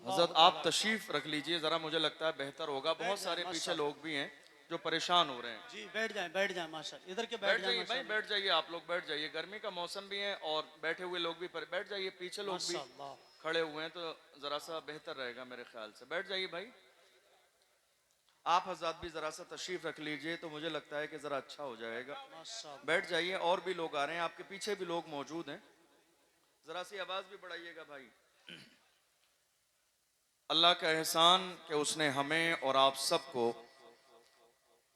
हज़रत आप तशरीफ रख लीजिए, जरा मुझे लगता है बेहतर होगा। बहुत सारे पीछे लोग भी हैं जो परेशान हो रहे हैं। जी बैठ जाएं माशाल्लाह, इधर के बैठ जाएं जाइए भाई, माशाल्लाह। बैठ जाइए, आप लोग बैठ जाइए। गर्मी का मौसम भी है और बैठे हुए लोग भी बैठ जाइए। पीछे लोग भी माशाल्लाह खड़े हुए हैं तो जरा सा बेहतर रहेगा मेरे ख्याल से। बैठ जाइए भाई। आप हज़रत भी जरा सा तशरीफ रख लीजिए तो मुझे लगता है कि जरा अच्छा हो जाएगा। माशाल्लाह। बैठ जाइए, और भी लोग आ रहे हैं, आपके पीछे भी लोग मौजूद हैं। जरा सी आवाज भी बढ़ाइएगा भाई। अल्लाह का एहसान कि उसने हमें और आप सबको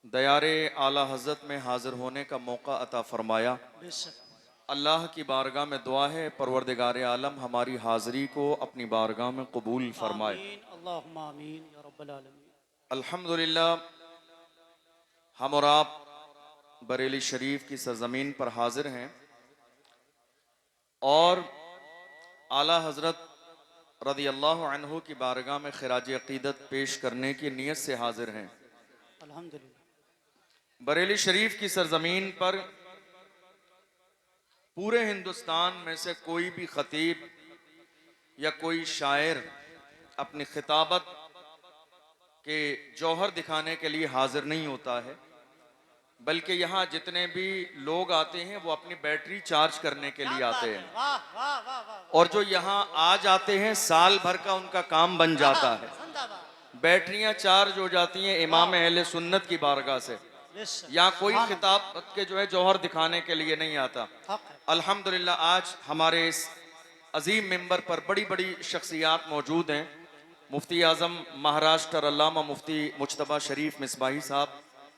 दयारे आला हजरत में हाजिर होने का मौका अता फरमाया। बेशक अल्लाह की बारगाह में दुआ है परवरदिगार आलम हमारी हाजिरी को अपनी बारगाह में कबूल फरमाए। आमीन, अल्लाहुम्मा आमीन या रब्बल आलमीन। अल्हम्दुलिल्लाह, हम और आप बरेली शरीफ की सरजमीन पर हाजिर हैं और आला हजरत रदी अल्लाह अन्हु की बारगाह में खिराज अकीदत पेश करने की नीयत से हाजिर हैं। अल्हम्दुलिल्लाह। बरेली शरीफ की सरजमीन पर पूरे हिंदुस्तान में से कोई भी खतीब या कोई शायर अपनी खिताबत के जौहर दिखाने के लिए हाजिर नहीं होता है, बल्कि यहाँ जितने भी लोग आते हैं वो अपनी बैटरी चार्ज करने के लिए आते हैं। वाह वाह वाह वाह। और जो यहाँ आ जाते हैं साल भर का उनका काम बन जाता है। बैटरियां चार्ज हो जाती हैं इमाम अहले सुन्नत की बारगाह से। यहाँ कोई खिताब के जो है जौहर दिखाने के लिए नहीं आता। अल्हम्दुलिल्लाह, आज हमारे इस अजीम मिंबर पर बड़ी बड़ी शख्सियात मौजूद हैं। मुफ्ती आज़म महाराष्ट्र अल्लामा मुफ्ती मुज्तबा शरीफ मिसबाही साहब,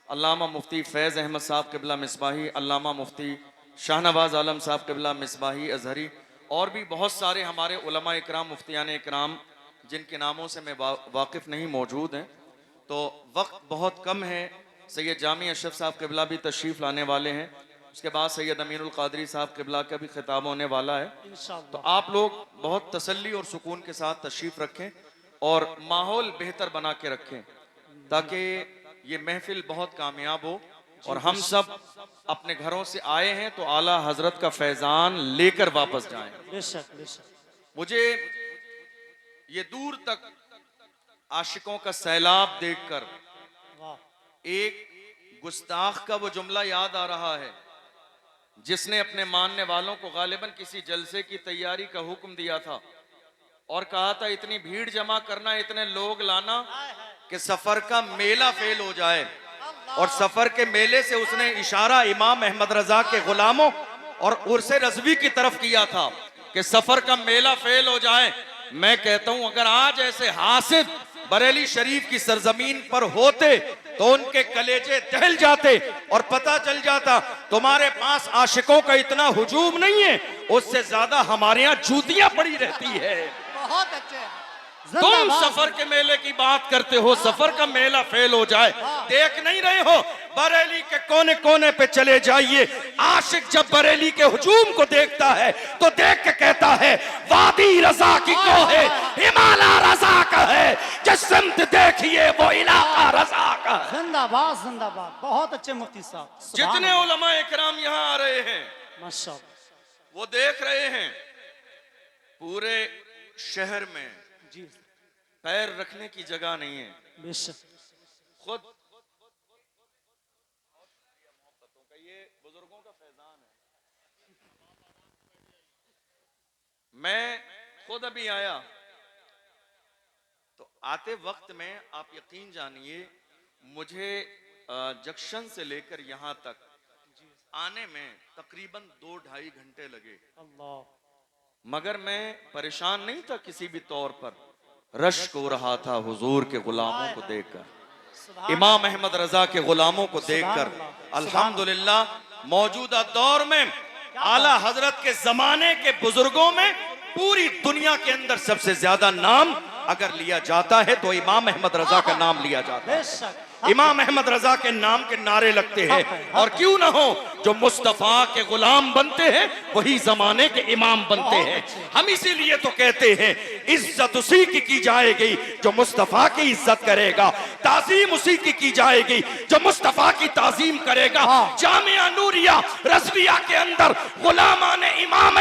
अल्लामा मुफ्ती फैज़ अहमद साहब किबला मिसबाही, अल्लामा मुफ्ती शाहनवाज आलम साहब किबला मिसबाही अजहरी, और भी बहुत सारे हमारे उलमा इकराम मुफ्तियान इकराम जिनके नामों से मैं वाकिफ़ नहीं मौजूद हैं। तो वक्त बहुत कम है। सैयद जामी अशरफ साहब किबला भी तशरीफ़ लाने वाले हैं। उसके बाद सैयद अमीनुल क़ादरी साहब किबला का भी खिताब होने वाला है। तो आप लोग बहुत तसल्ली और सुकून के साथ तशरीफ़ रखें और माहौल बेहतर बना के रखें ताकि ये महफिल बहुत कामयाब हो और हम सब अपने घरों से आए हैं तो आला हजरत का फैजान लेकर वापस जाएं। बेशक बेशक। मुझे ये दूर तक आशिकों का सैलाब देखकर एक गुस्ताख का वो जुमला याद आ रहा है जिसने अपने मानने वालों को गालिबन किसी जलसे की तैयारी का हुक्म दिया था और कहा था इतनी भीड़ जमा करना, इतने लोग लाना कि सफर का मेला फेल हो जाए। और सफर के मेले से उसने इशारा इमाम अहमद रजा के गुलामों और उर्से रज़वी की तरफ किया था कि सफर का मेला फेल हो जाए। मैं कहता हूं अगर आज ऐसे हासिद बरेली शरीफ की सरजमीन पर होते तो उनके कलेजे दहल जाते और पता चल जाता तुम्हारे पास आशिकों का इतना हुजूम नहीं है, उससे ज्यादा हमारे यहाँ जूतियां पड़ी रहती है। बहुत अच्छे। तुम सफर के मेले की बात करते हो, सफर का मेला फेल हो जाए, देख नहीं रहे हो? बरेली के कोने कोने पे चले जाइए, आशिक जब बरेली के हुजूम को देखता है तो देख के कहता है वादी रजा की को है, हिमालय रजा का है, जिस सिमत देखिए वो इलाका रजा का है। जिंदाबाद जिंदाबाद। बहुत अच्छे मुफ्ती साहब। जितने उलमा इकराम यहाँ आ रहे हैं माशाअल्लाह, वो देख रहे हैं पूरे शहर में जी पैर रखने की जगह नहीं है। बेशक। खुद ये बुजुर्गों का फैजान है। मैं खुद अभी आया तो आते वक्त में आप यकीन जानिए मुझे जंक्शन से लेकर यहाँ तक आने में तकरीबन 2-2.5 घंटे लगे। मगर मैं परेशान नहीं था किसी भी तौर पर। रश्क हो रहा था हुजूर के गुलामों को देखकर, इमाम अहमद रजा के गुलामों को देखकर। अल्हम्दुलिल्लाह, मौजूदा दौर में आला हजरत के जमाने के बुजुर्गों में पूरी दुनिया के अंदर सबसे ज्यादा नाम अगर लिया जाता है तो इमाम अहमद रजा का नाम लिया जाता है। इमाम अहमद रजा के नाम के नारे लगते हैं। और क्यों ना हो, जो मुस्तफा के गुलाम बनते हैं वही जमाने के इमाम बनते हैं। हम इसीलिए तो कहते हैं इज्जत उसी की जाएगी जो मुस्तफा की इज्जत करेगा, ताजीम उसी की जाएगी जो मुस्तफा की ताजीम करेगा। जामिया नूरिया रज़विया के अंदर गुलामान इमाम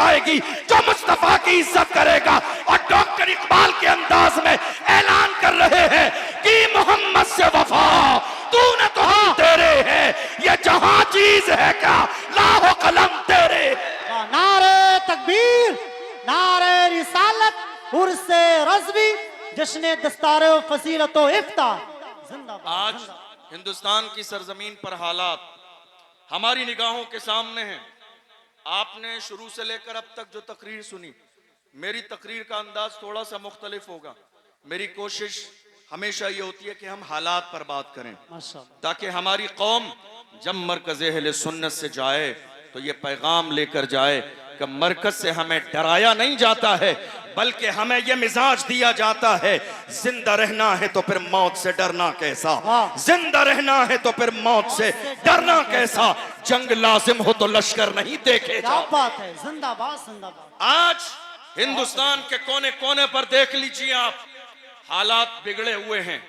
जाएगी जो मुस्तफा की इज्जत करेगा। और डॉक्टर इकबाल के अंदाज में ऐलान कर रहे हैं कि मोहम्मद से वफा तूने तो हम तेरे है, ये जहां चीज है क्या लाहो कलम तेरे। नारे तकबीर, नारे रिसालत, उर्से रज़वी, जश्न दस्तारे फजीलत व इफ्तार। जिंदाबाद। आज हिंदुस्तान की सरजमीन पर हालात हमारी निगाहों के सामने हैं। आपने शुरू से लेकर अब तक जो तकरीर सुनी, मेरी तकरीर का अंदाज थोड़ा सा मुख्तलिफ होगा। मेरी कोशिश हमेशा ये होती है कि हम हालात पर बात करें, माशाअल्लाह। ताकि हमारी कौम जब मरकज़ अहले सुन्नत से जाए तो ये पैगाम लेकर जाए कि मरकज से हमें डराया नहीं जाता है, बल्कि हमें यह मिजाज दिया जाता है, जिंदा रहना है तो फिर मौत से डरना कैसा, जिंदा रहना है तो फिर मौत से डरना कैसा, जंग लाजिम हो तो लश्कर नहीं देखे क्या बात है, जिंदाबाद जिंदाबाद। आज हिंदुस्तान के कोने कोने पर देख लीजिए आप, हालात बिगड़े हुए हैं।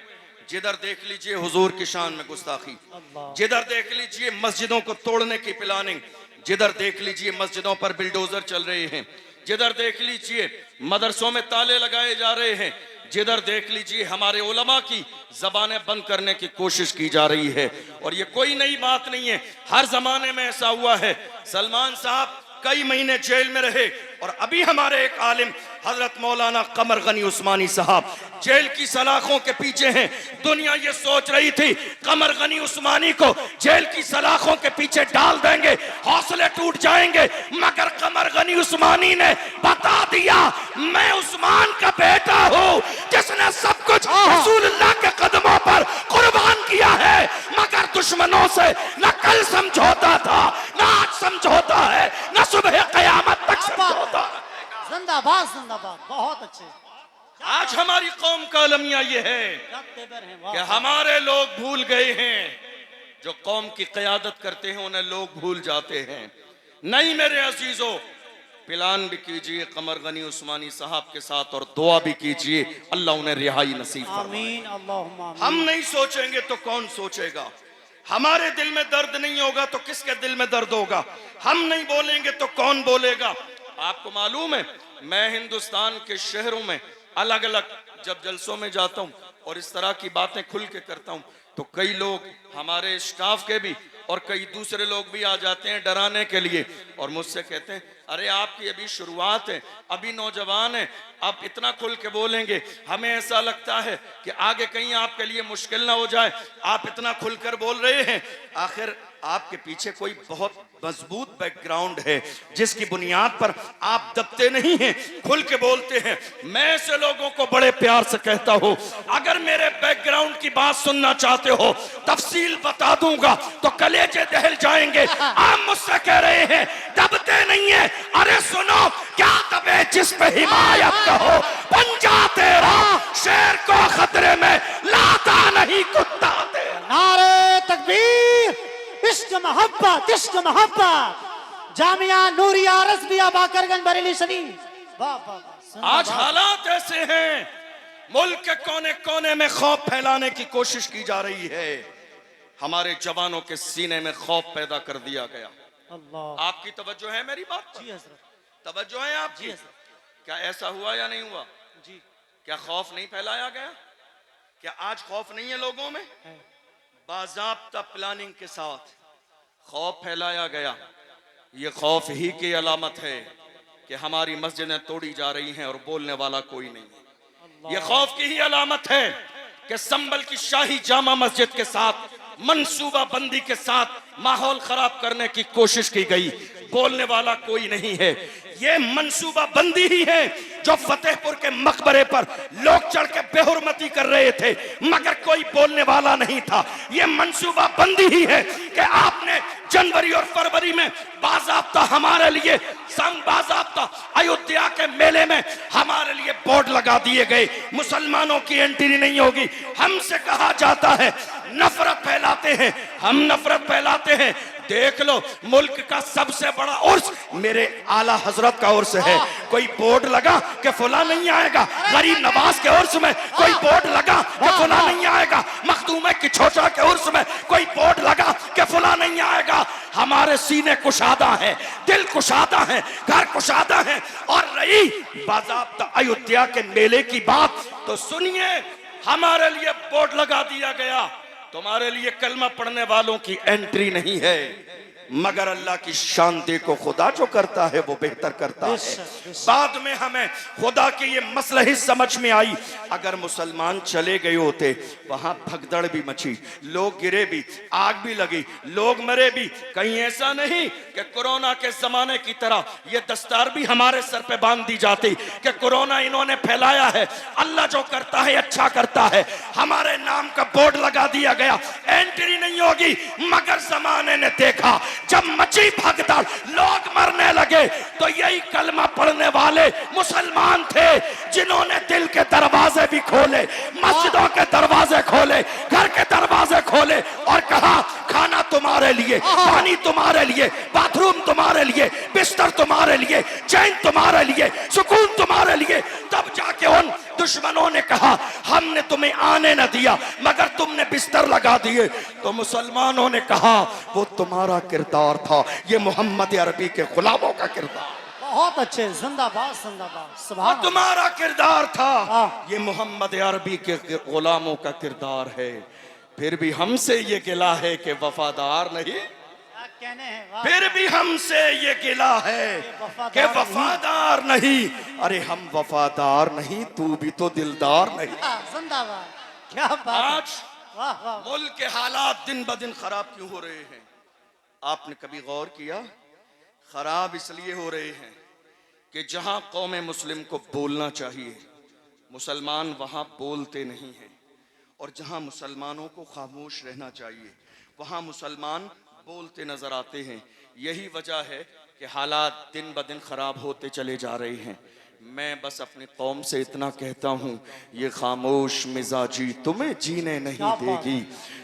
जिधर देख लीजिए हुजूर की शान में गुस्ताखी, जिधर देख लीजिए मस्जिदों को तोड़ने की प्लानिंग, जिधर देख लीजिए मस्जिदों पर बिल्डोजर चल रहे हैं, जिधर देख लीजिए मदरसों में ताले लगाए जा रहे हैं, जिधर देख लीजिए हमारे उलमा की जबानें बंद करने की कोशिश की जा रही है। और ये कोई नई बात नहीं है, हर जमाने में ऐसा हुआ है। सलमान साहब कई महीने जेल में रहे और अभी हमारे एक आलिम हजरत मौलाना कमर गनी उस्मानी साहब जेल की सलाखों के पीछे हैं। दुनिया ये सोच रही थी कमर गनी उस्मानी को जेल की सलाखों के पीछे डाल देंगे, हौसले टूट जाएंगे, मगर कमर गनी उस्मानी ने बता दिया मैं उस्मान का बेटा हूँ जिसने सब कुछ रसूलुल्लाह के कदमों पर कुर्बान किया है। मगर दुश्मनों से न कल समझौता था, न आज समझौता है, न सुबह कयामत तक समझौता। जिंदाबाद जिंदाबाद, बहुत अच्छे। आज हमारी कौम का अलमिया ये है कि हमारे लोग भूल गए हैं, जो कौम की क़यादत करते हैं उन्हें लोग भूल जाते हैं। नहीं मेरे अजीजों, प्लान भी कीजिए कमर गनी उस्मानी साहब के साथ और दुआ भी कीजिए अल्लाह उन्हें रिहाई नसीब फरमाए। आमीन अल्लाहुम्मा आमीन। हम नहीं सोचेंगे तो कौन सोचेगा? हमारे दिल में दर्द नहीं होगा तो किसके दिल में दर्द होगा? हम नहीं बोलेंगे तो कौन बोलेगा? आपको मालूम है, मैं हिंदुस्तान के शहरों में अलग अलग जब जलसों में जाता हूँ और इस तरह की बातें खुल के करता हूँ तो कई लोग हमारे स्टाफ के भी और कई दूसरे लोग भी आ जाते हैं डराने के लिए और मुझसे कहते हैं अरे आपकी अभी शुरुआत है, अभी नौजवान है, आप इतना खुल के बोलेंगे, हमें ऐसा लगता है कि आगे कहीं आपके लिए मुश्किल ना हो जाए, आप इतना खुलकर बोल रहे हैं। आखिर आपके पीछे कोई बहुत मजबूत बैकग्राउंड है जिसकी बुनियाद पर आप दबते नहीं हैं, खुल के बोलते हैं। मैं ऐसे लोगों को बड़े प्यार से कहता हूं, अगर मेरे बैकग्राउंड की बात सुनना चाहते हो तफसील बता दूंगा तो कलेजे दहल जाएंगे। आप मुझसे कह रहे हैं दबते नहीं है, अरे सुनो क्या दबे जिस पे हिमायत कहो, पंजा तेरा शेर को खतरे में लाता नहीं कुत्ता तेरा। नारे तकबीर, इश्क मोहब्बत, इश्क मोहब्बत। जामिया नूरिया रज़विया बाकरगंज बरेली शरीफ। वाह वाह वाह। आज हालात ऐसे हैं, मुल्क के कोने कोने में खौफ फैलाने की कोशिश की जा रही है। हमारे जवानों के सीने में खौफ पैदा कर दिया गया। अल्लाह। आपकी तवज्जो है मेरी बात पर? जी हज़रत। तवज्जो है आपकी? जी हज़रत। क्या ऐसा हुआ या नहीं हुआ? जी। क्या खौफ नहीं फैलाया गया? क्या आज खौफ नहीं है लोगों में? है। बाज़ाब्ता प्लानिंग के साथ खौफ फैलाया गया। ये खौफ ही की अलामत है कि हमारी मस्जिदें तोड़ी जा रही हैं और बोलने वाला कोई नहीं है। ये खौफ की ही अलामत है कि संभल की शाही जामा मस्जिद के साथ मंसूबा बंदी के साथ माहौल खराब करने की कोशिश की गई, बोलने वाला कोई नहीं है। ये मंसूबा बंदी ही है जो फतेहपुर के मकबरे पर लोग चढ़ के बेहुरमती कर रहे थे मगर कोई बोलने वाला नहीं था। ये मंसूबा बंदी ही है कि आपने जनवरी और फरवरी में बाज़ाब्ता हमारे लिए बाज़ाब्ता अयोध्या के मेले में हमारे लिए बोर्ड लगा दिए गए, मुसलमानों की एंट्री नहीं होगी। हमसे कहा जाता है नफरत फैलाते हैं, हम नफरत फैलाते हैं। देख लो मुल्क का सबसे बड़ा उर्स मेरे आला हजरत का उर्स है, कोई बोर्ड लगा कि फुला नहीं आएगा? गरीब नवाज के उर्स में कोई बोर्ड लगा कि फुला नहीं आएगा? मखदूम की छोटा के उर्स में कोई बोर्ड लगा कि फुला नहीं आएगा? हमारे हमारे सीने कुशादा हैं, दिल कुशादा हैं, घर कुशादा हैं। और रही बाज़ाब्ता अयोध्या के मेले की बात, तो सुनिए, हमारे लिए बोर्ड लगा दिया गया, तुम्हारे लिए कलमा पढ़ने वालों की एंट्री नहीं है, मगर अल्लाह की शांति को खुदा जो करता है वो बेहतर करता है। बाद में हमें खुदा की ये मसलही समझ में आई, अगर मुसलमान चले गए होते, वहां भगदड़ भी मची, लोग गिरे भी, आग भी लगी, लोग मरे भी। कहीं ऐसा नहीं कि कोरोना के जमाने की तरह ये दस्तार भी हमारे सर पे बांध दी जाती कि कोरोना इन्होंने फैलाया है, अल्लाह जो करता है अच्छा करता है। हमारे नाम का बोर्ड लगा दिया गया, एंट्री नहीं होगी। मगर जमाने ने देखा, जब मची भगदड़, लोग मरने लगे, तो यही कलमा पढ़ने वाले मुसलमान थे जिन्होंने दिल के दरवाजे भी खोले, मस्जिदों के दरवाजे खोले, घर के दरवाजे खोले और कहा खाना तुम्हारे लिए, पानी तुम्हारे लिए, बाथरूम तुम्हारे लिए, बिस्तर तुम्हारे लिए, चैन तुम्हारे लिए, सुकून तुम्हारे लिए। तब जाके उन दुश्मनों ने कहा हमने तुम्हें आने न दिया मगर तुमने बिस्तर लगा दिए। तो मुसलमानों ने कहा वो तुम्हारा किरदार था, ये मोहम्मद अरबी के गुलामों का किरदार। बहुत अच्छे, जिंदाबाद जिंदाबाद, सुभान अल्लाह। तुम्हारा किरदार था, हाँ। ये मोहम्मद अरबी के गुलामों का किरदार है। फिर भी हमसे ये गिला है कि वफादार नहीं, क्या कहने हैं, वाह। फिर भी हमसे ये गिला है कि वफादार नहीं। अरे हम वफादार नहीं, तू भी तो दिलदार नहीं। हाँ, जिंदाबाद, क्या बात है। आज वाह वाह, मुल्क के हालात दिन ब दिन खराब क्यों हो रहे हैं? आपने कभी गौर किया? खराब इसलिए हो रहे हैं कि जहां कौम मुस्लिम को बोलना चाहिए, मुसलमान वहां बोलते नहीं हैं, और जहां मुसलमानों को खामोश रहना चाहिए, वहां मुसलमान बोलते नजर आते हैं। यही वजह है कि हालात दिन ब दिन खराब होते चले जा रहे हैं। मैं बस अपनी कौम से इतना कहता हूँ, ये खामोश मिजाजी तुम्हें जीने नहीं देगी,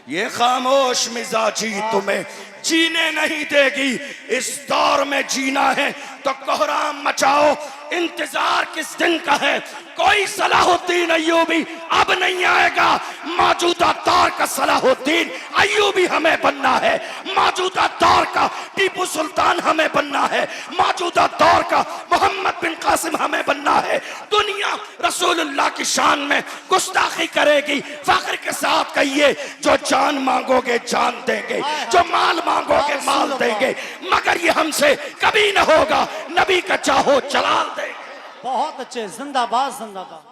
ये खामोश मिजाजी तुम्हें जीने नहीं देगी। इस दौर में जीना है तो कोहराम मचाओ, इंतजार किस दिन का है? कोई सलाहुद्दीन अय्यूबी अब नहीं आएगा। मौजूदा दौर का सलाहुद्दीन अय्यूबी हमें बनना है, मौजूदा दौर का टीपू सुल्तान हमें बनना है, मौजूदा दौर का मोहम्मद बिन कासिम हमें बनना है। दुनिया रसूलुल्लाह की शान में गुस्ताखी करेगी, फख्र के साथ कहिए, जो जान मांगोगे जान देंगे, जो माल मांगोगे माल देंगे, मगर ये हमसे कभी न होगा। नबी का चाहो जलाल देंगे। बहुत अच्छे, जिंदाबाद जिंदाबाद,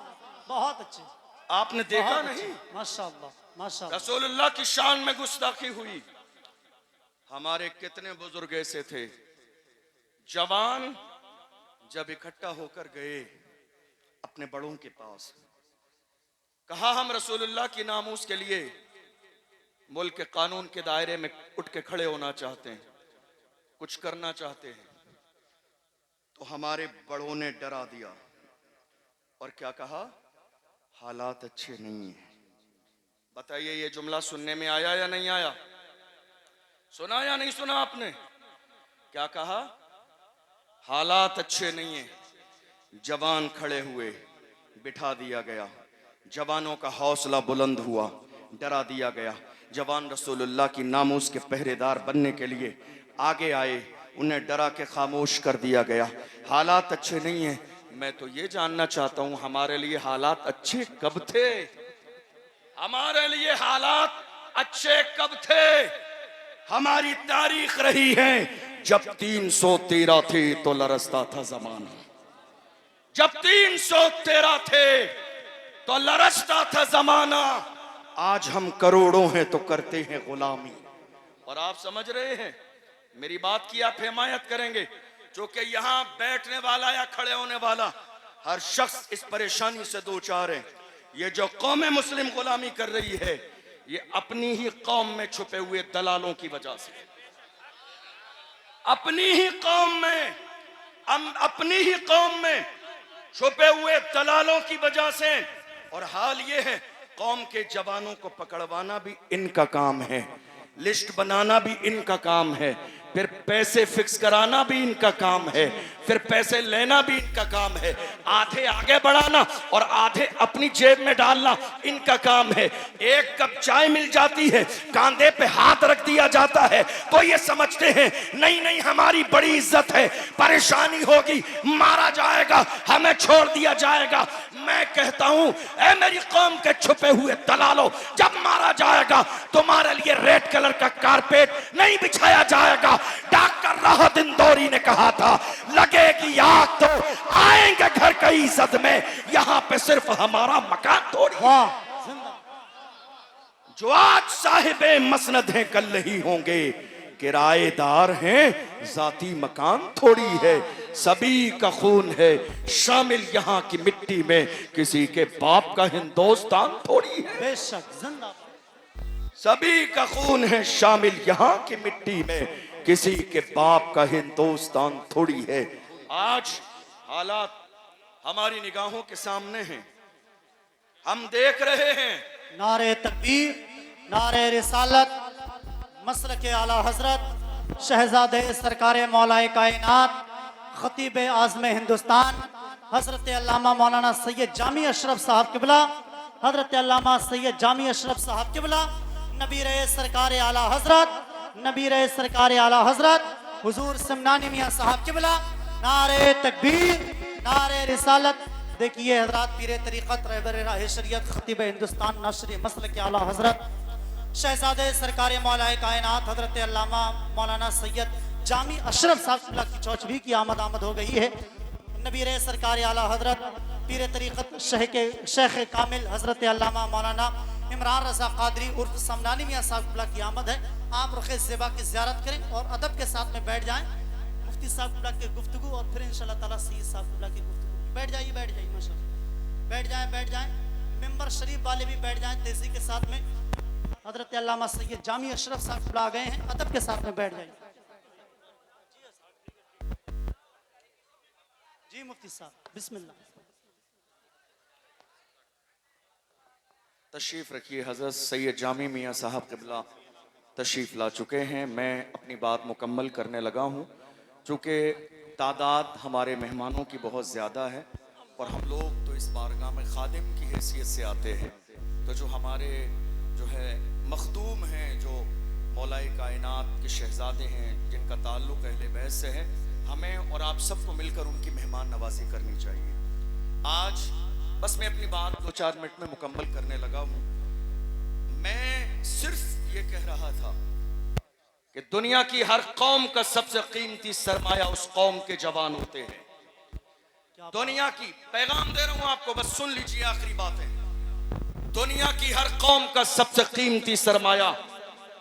बहुत अच्छे। आपने देखा बहुत नहीं, अच्छे, माशाअल्लाह माशाअल्लाह। रसूलुल्लाह की शान में गुस्ताखी हुई। हमारे कितने बुजुर्ग ऐसे थे, जवान जब इकट्ठा होकर गए अपने बड़ों के पास, कहा हम रसूलुल्लाह की नामूस के लिए मुल्क के कानून के दायरे में उठ के खड़े होना चाहते हैं, कुछ करना चाहते हैं। तो हमारे बड़ों ने डरा दिया और क्या कहा, हालात अच्छे नहीं है। बताइए ये जुमला सुनने में आया या नहीं आया? सुना या नहीं सुना आपने? क्या कहा? हालात अच्छे नहीं है। जवान खड़े हुए, बिठा दिया गया, जवानों का हौसला बुलंद हुआ, डरा दिया गया। जवान रसूलुल्लाह की नामूस के पहरेदार बनने के लिए आगे आए, उन्हें डरा के खामोश कर दिया गया। हालात अच्छे नहीं है। मैं तो ये जानना चाहता हूं, हमारे लिए हालात अच्छे कब थे? हमारे लिए हालात अच्छे कब थे? हमारी तारीख रही है, जब 313 थे तो लरसता था जमाना, जब 313 थे तो लरसता था जमाना। आज हम करोड़ों हैं तो करते हैं गुलामी। और आप समझ रहे हैं, मेरी बात की आप हिमायत करेंगे, जो कि यहाँ बैठने वाला या खड़े होने वाला हर शख्स इस परेशानी से दो चार है। ये जो कौम मुस्लिम गुलामी कर रही है, ये अपनी ही कौम में छुपे हुए दलालों की वजह से, अपनी ही कौम में, अपनी ही कौम में छुपे हुए दलालों की वजह से। और हाल ये है, कौम के जवानों को पकड़वाना भी इनका काम है, लिस्ट बनाना भी इनका काम है, फिर पैसे फिक्स कराना भी इनका काम है, फिर पैसे लेना भी इनका काम है, आधे आगे बढ़ाना और आधे अपनी जेब में डालना इनका काम है। एक कप चाय मिल जाती है, कांधे पे हाथ रख दिया जाता है तो ये समझते हैं नहीं नहीं हमारी बड़ी इज्जत है, परेशानी होगी, मारा जाएगा, हमें छोड़ दिया जाएगा। मैं कहता हूं ऐ मेरी कौम के छुपे हुए दलालों, जब मारा जाएगा तुम्हारे लिए रेड कलर का कारपेट नहीं बिछाया जाएगा। डॉक्टर राहत इंदौरी ने कहा था लगेगी आग तो आएंगे घर की इज्जत में, यहां पे सिर्फ हमारा मकान थोड़ी जो आज साहिबे मसनद हैं कल नहीं होंगे, किराएदार हैं जाती मकान थोड़ी है। सभी का खून है शामिल यहाँ की मिट्टी में, किसी के बाप का हिंदुस्तान थोड़ी है। बेशक जिंदाबाद। सभी का खून है शामिल यहाँ की मिट्टी में, किसी के बाप का हिंदुस्तान थोड़ी है। आज हालात हमारी निगाहों के सामने हैं, हम देख रहे हैं। नारे तकबीर, नारे रिसालत, मसलके आला हजरत शहजादे सरकारे मौलाए कायनात खतीब आज़म हिंदुस्तान हजरत अल्लामा मौलाना सैयद जामी अशरफ साहब किबला, हजरत अल्लामा सैयद जामी अशरफ साहब किबला, नबी रहे सरकारे आला हजरत, नबी रहे सरकारे आला हजरत हुजूर समनानी मियां साहब किबला। नारे तकबीर, नारे रिसालत। देखिए हजरत पीर तरीक़त रहबर राह शरीयत खतीब हिंदुस्तान नाशरी मसलके आला हजरत शहजादे सरकारे मौलाए कायनात हजरत अल्लामा मौलाना सैयद जामी अशरफ साहब की चौचवी की आमद हो गई है। नबीर सरकार आला हजरत पीर तरीक़त शेख कामिल हजरत अल्लामा मौलाना इमरान रज़ा क़ादरी उर्फ समनानी मियां साहब की आमद है। आप रुख़ ज़ेबा की ज़ियारत करें और अदब के साथ में बैठ जाएं। मुफ्ती साहब की गुफ्तगू और फिर इंशाअल्लाह ताला सैयद साहब की गुफ्तगू। बैठ जाइए माशाअल्लाह, बैठ जाएं। मेंबर शरीफ वाले भी बैठ जाएं तेजी के साथ में। हजरत अल्लामा सैयद जामी अशरफ साहब आ गए हैं, अदब के साथ में बैठ जाइए। जी मुफ्ती साहब बिस्मिल्लाह। तशरीफ रखिए। हजरत सैयद जामी मियां साहब क़िबला तशरीफ ला चुके हैं। मैं अपनी बात मुकम्मल करने लगा हूँ। चूँकि तादाद हमारे मेहमानों की बहुत ज़्यादा है और हम लोग तो इस बारगाह में खादिम की हैसियत से आते हैं, तो जो हमारे जो है मखदूम हैं, जो मौलाए कायनात के शहजादे हैं, जिनका ताल्लुक़ अहले बैत से है, हमें और आप सबको मिलकर उनकी मेहमान नवाजी करनी चाहिए। आज बस मैं अपनी बात 2-4 मिनट में मुकम्मल करने लगा हूँ। मैं सिर्फ ये कह रहा था कि दुनिया की हर कौम का सबसे कीमती सरमाया उस कौम के जवान होते हैं। दुनिया की पैगाम दे रहा हूँ आपको, बस सुन लीजिए आखिरी बातें। दुनिया की हर कौम का सबसे कीमती सरमाया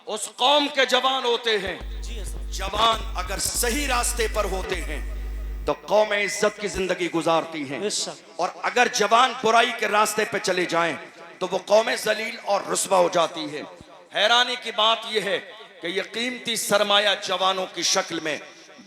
उस कौम के जवान होते हैं। जवान अगर सही रास्ते पर होते हैं तो कौम इज्जत की जिंदगी गुजारती हैं, और अगर जवान बुराई के रास्ते पे चले जाएं तो वो कौम जलील और रुस्वा हो जाती है। हैरानी की बात यह है कि ये कीमती सरमाया जवानों की शक्ल में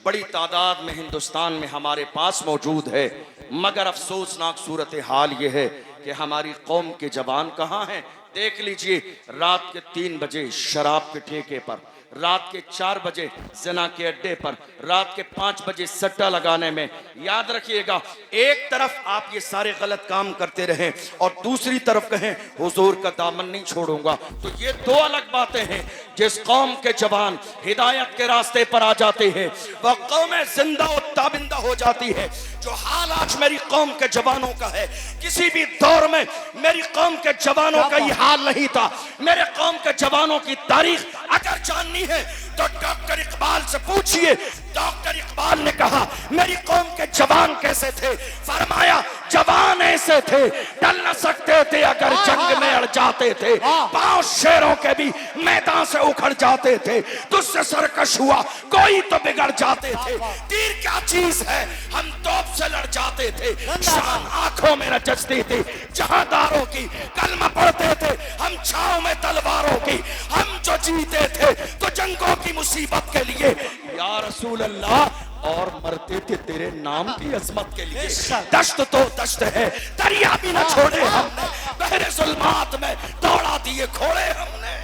बड़ी तादाद में हिंदुस्तान में हमारे पास मौजूद है, मगर अफसोसनाक सूरत हाल ये है कि हमारी कौम के जवान कहाँ हैं। देख लीजिए, रात के 3 बजे शराब के ठेके पर, रात के 4 बजे जना के अड्डे पर, रात के 5 बजे सट्टा लगाने में। याद रखिएगा, एक तरफ आप ये सारे गलत काम करते रहें और दूसरी तरफ कहें हुजूर का दामन नहीं छोड़ूंगा, तो ये 2 अलग बातें हैं। जिस कौम के जवान हिदायत के रास्ते पर आ जाते हैं वह कौम जिंदा और ताबिंदा हो जाती है। जो हाल आज मेरी कौम के जवानों का है, किसी भी दौर में मेरी कौम के जवानों का ये हाल नहीं था। मेरे कौम के जवानों की तारीख अगर जाननी है तो डॉक्टर इकबाल से पूछिए। डॉक्टर इकबाल ने कहा मेरी कौम के जवान कैसे थे, फरमाया जवान ऐसे थे टल न सकते थे अगर जंग में अड़ जाते थे, पांव शेरों के भी मैदान से उखड़ जाते थे, तुझसे सरकश हुआ कोई तो बिगड़ जाते थे, तीर क्या चीज है हम तोप से लड़ जाते थे, शान आंखों में न जचती थी जहांदारों की, कलमा पढ़ते थे हम छांव में तलवारों की, हम जो जीते थे तो जंगों की मुसीबत के लिए या रसूल अल्लाह, और मरते थे तेरे नाम की अजमत के लिए। दश्त तो दश्त है, दरिया भी न छोड़े हमने, बहरे जुल्मात में दौड़ा दिए घोड़े हमने।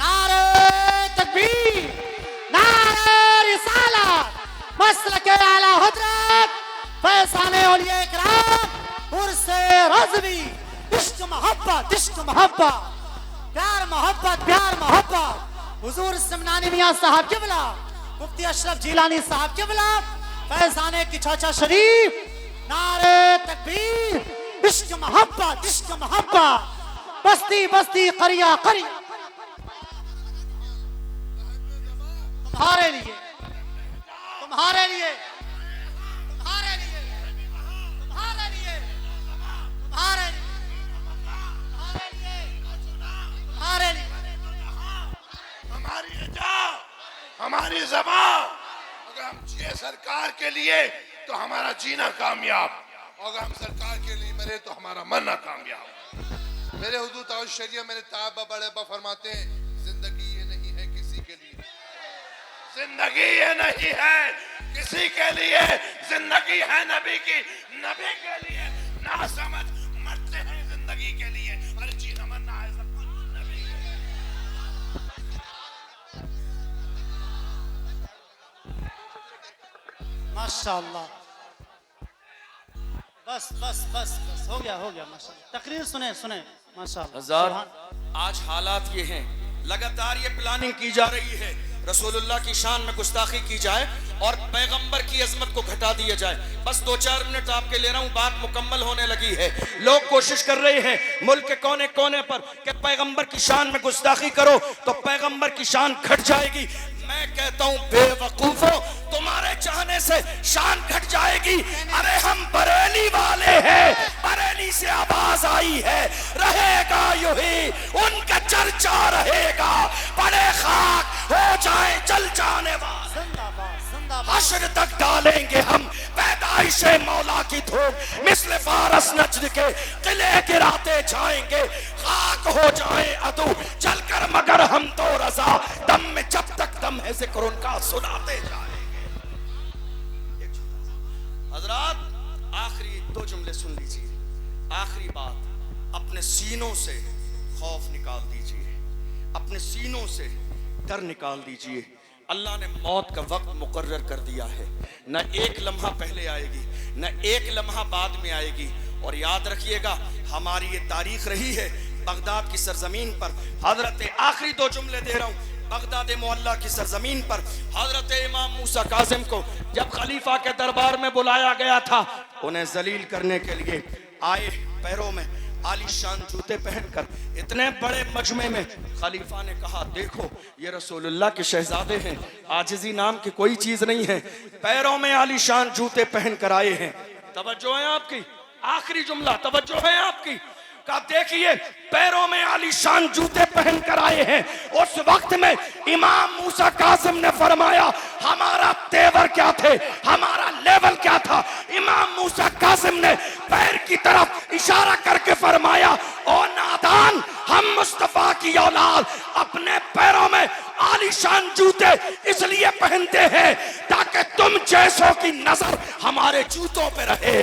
नारे तकबीर, नारे मसलक आला हजरत फैज़ाने औलिया इकराम उर्से रज़वी इश्क मोहब्बत प्यार मोहब्बत हुजूर समनानी मियां साहब किबला मुफ्ती अशरफ जिलानी साहब किबला फैज़ाने की चाचा शरीफ नारे तकबीर इश्क मोहब्बत बस्ती बस्ती करिया तुम्हारे लिए तुम्हारे लिए तुम्हारे लिए तुम्हारे लिए तुम्हारे लिए तुम्हारे लिए हमारी अदा हमारी ज़बान अगर हम जिए सरकार के लिए तो हमारा जीना कामयाब, अगर हम सरकार के लिए मरे तो हमारा मरना कामयाब। मेरे हुजूर ताज शरीया मेरे ताबा बड़े बा फरमाते हैं, जिंदगी ये नहीं है किसी के लिए, जिंदगी ये नहीं है किसी के लिए, जिंदगी है नबी की, नबी के लिए। ना समझ मरते हैं जिंदगी के लिए, अरे जीना मरना है सब कुछ नबी के लिए। माशाअल्लाह बस हो गया माशाअल्लाह। तकरीर सुने माशाअल्लाह। हज़ार आज हालात ये हैं, लगातार ये प्लानिंग की जा रही है रसूलुल्लाह की शान में गुस्ताखी की जाए और पैगंबर की अजमत को घटा दिया जाए। बस 2-4 मिनट आपके ले रहा हूँ, बात मुकम्मल होने लगी है। लोग कोशिश कर रहे हैं मुल्क के कोने कोने पर कि पैगंबर की शान में गुस्ताखी करो तो पैगंबर की शान घट जाएगी। मैं कहता हूँ बेवकूफो, तुम्हारे चाहने से शान घट जाएगी। अरे हम बरेली वाले हैं, बरेली से आवाज आई है, रहेगा यूं ही उनका चर्चा रहेगा, बड़े खाक हो जाए जल जाने वाले, हश्र तक डालेंगे हम पैदाइशे मौला की धूप, मिस्ल फारस नजद के किले गिराते जाएंगे, खाक हो जाए अदू चलकर मगर हम तो रजा, दम में जब तक दम है जिक्र उनका सुनाते जाएंगे। हजरात आखिरी 2 जुमले सुन लीजिए। आखिरी बात, अपने सीनों से खौफ निकाल दीजिए, अपने सीनों से डर निकाल दीजिए। अल्लाह ने मौत का वक्त मुकर्रर कर दिया है, न एक लम्हा पहले आएगी न एक लम्हा बाद में आएगी। और याद रखिएगा हमारी ये तारीख रही है बगदाद की सरजमीन पर, हजरत आखिरी 2 जुमले दे रहा हूँ, बगदाद मोहल्ला की सरजमीन पर हजरत इमाम मूसा काजिम को जब खलीफा के दरबार में बुलाया गया था, उन्हें जलील करने के लिए आए, पैरों में आलीशान जूते पहनकर इतने बड़े मजमे में खलीफा ने कहा, देखो ये रसूलुल्लाह के शहजादे हैं, आजिज़ी नाम की कोई चीज नहीं है, पैरों में आलीशान जूते पहनकर आए हैं। तवज्जो है आपकी, आखिरी जुमला तवज्जो है आपकी, का देखिए पैरों में आलीशान जूते पहनकर आए हैं। उस वक्त में इमाम मूसा कासिम ने फरमाया, हमारा तेवर क्या थे, हमारा लेवल क्या था। इमाम मूसा कासिम ने पैर की तरफ इशारा करके फरमाया, ओ नादान, हम मुस्तफा की औलाद अपने पैरों में आलीशान जूते इसलिए पहनते हैं ताकि तुम जैसों की नजर हमारे जूतों पे रहे,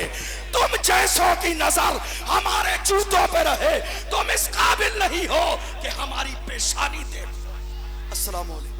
तुम जैसों की नजर हमारे जूतों पे रहे। तुम इस काबिल नहीं हो कि हमारी पेशानी देखो। अस्सलाम वालेकुम।